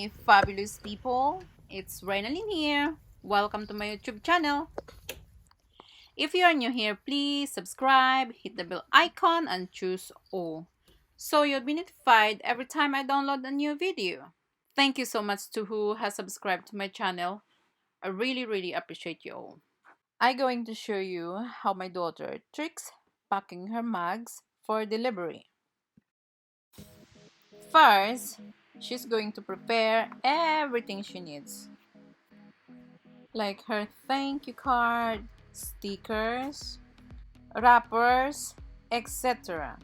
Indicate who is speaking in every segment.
Speaker 1: Hi, fabulous people. It's Reynalyn here. Welcome to my YouTube channel. If you are new here, please subscribe, hit the bell icon, and choose all, so you'll be notified every time I download a new video. Thank you so much to who has subscribed to my channel. I really appreciate you all. I'm going to show you how my daughter tricks packing her mugs for delivery. First, she's going to prepare everything she needs, like her thank you card, stickers, wrappers, etc.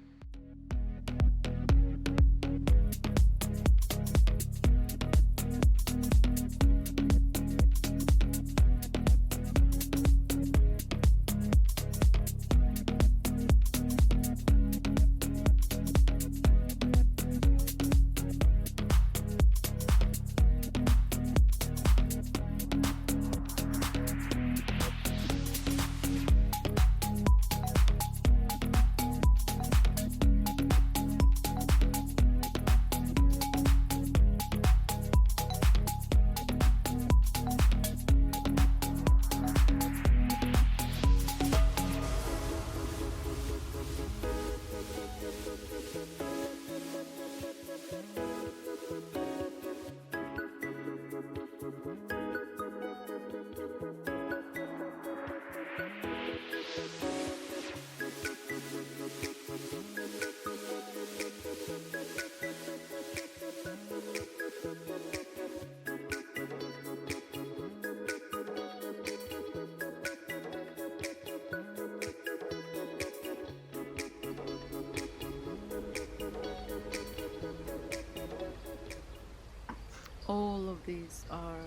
Speaker 1: All of these are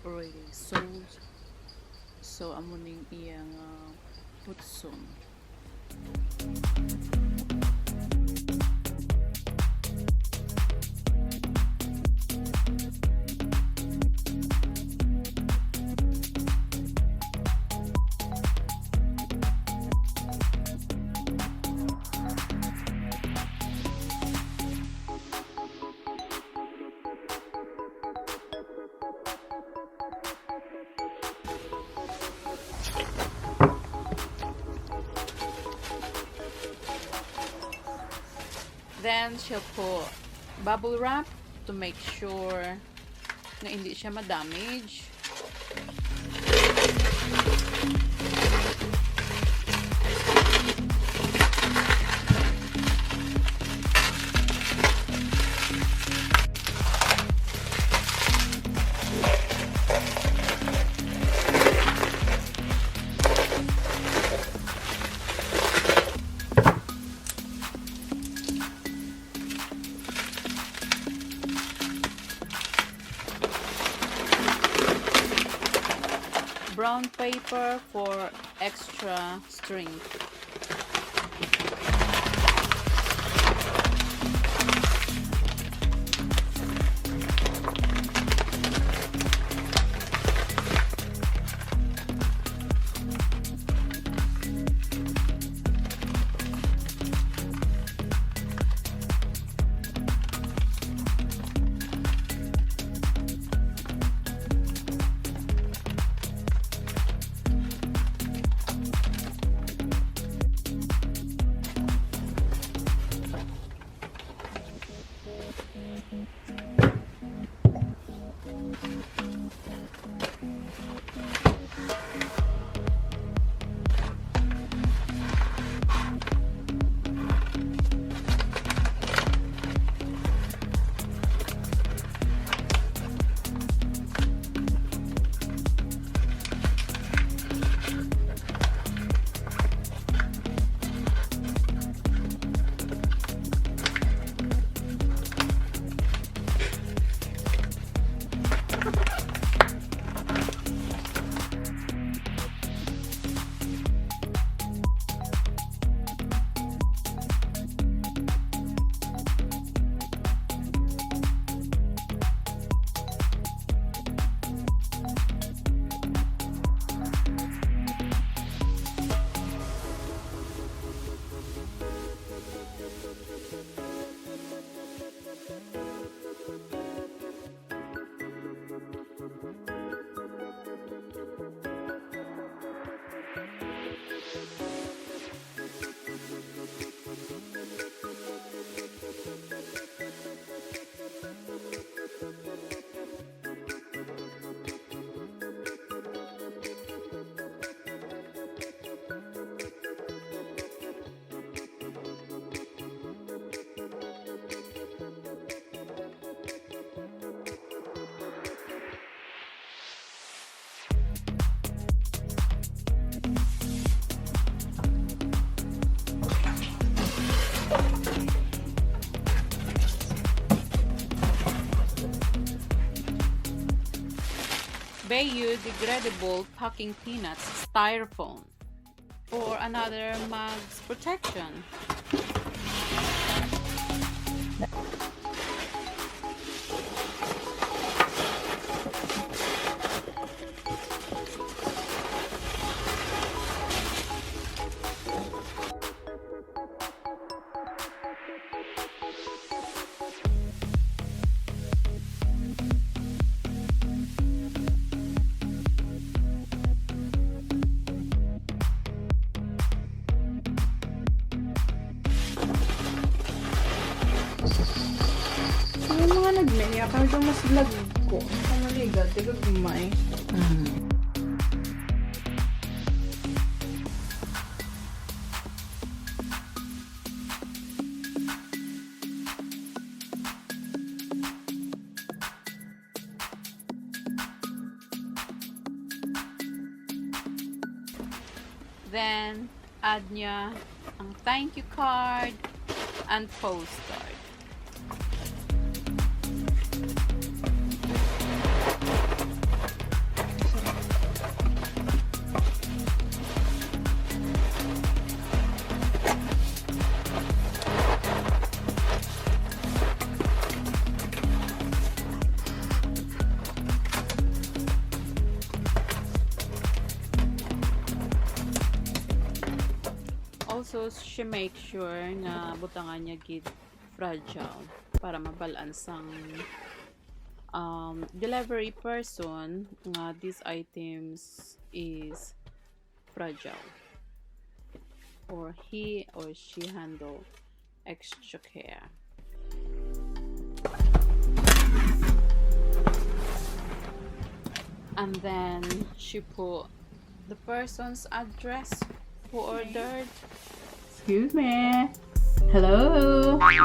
Speaker 1: already sold, so I'm running iyang put soon. Then she'll put bubble wrap to make sure na hindi siya ma-damage. Brown paper for extra strength. biodegradable packing peanuts styrofoam for another mug's protection.
Speaker 2: Yung mga nagmenya, kaya ito mas lag ko. Ang maligat, ito gumay.
Speaker 1: Then, add niya ang thank you card and postcard. Also, she make sure na butangan niya gid fragile para mabalance ang delivery person nga these items is fragile or he or she handle extra care. And then she put the person's address who ordered.
Speaker 2: Excuse me. Hello. Ay,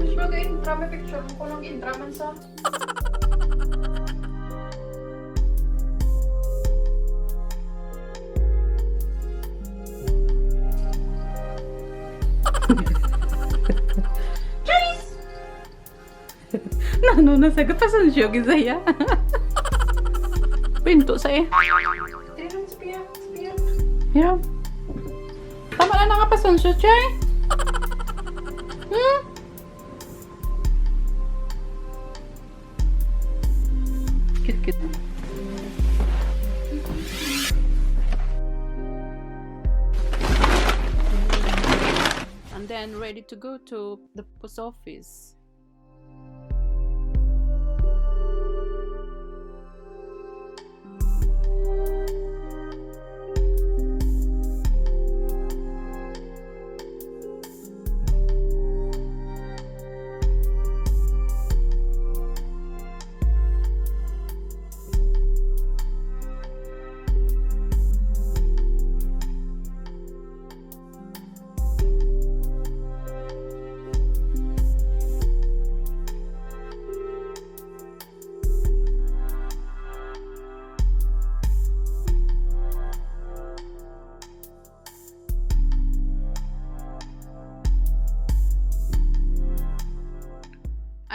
Speaker 2: mas mag-intra. May picture ko ng intra man sa... Cheers! Nano na sagot pa sa siyo, Gizaya. Pinto sa'yo. Tirang spiya. Hirap. Tama na nakapason siya, Chay. Cute.
Speaker 1: And then ready to go to the post office.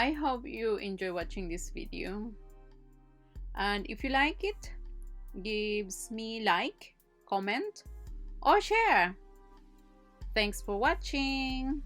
Speaker 1: I hope you enjoy watching this video, and if you like it, gives me like, comment or share. Thanks for watching.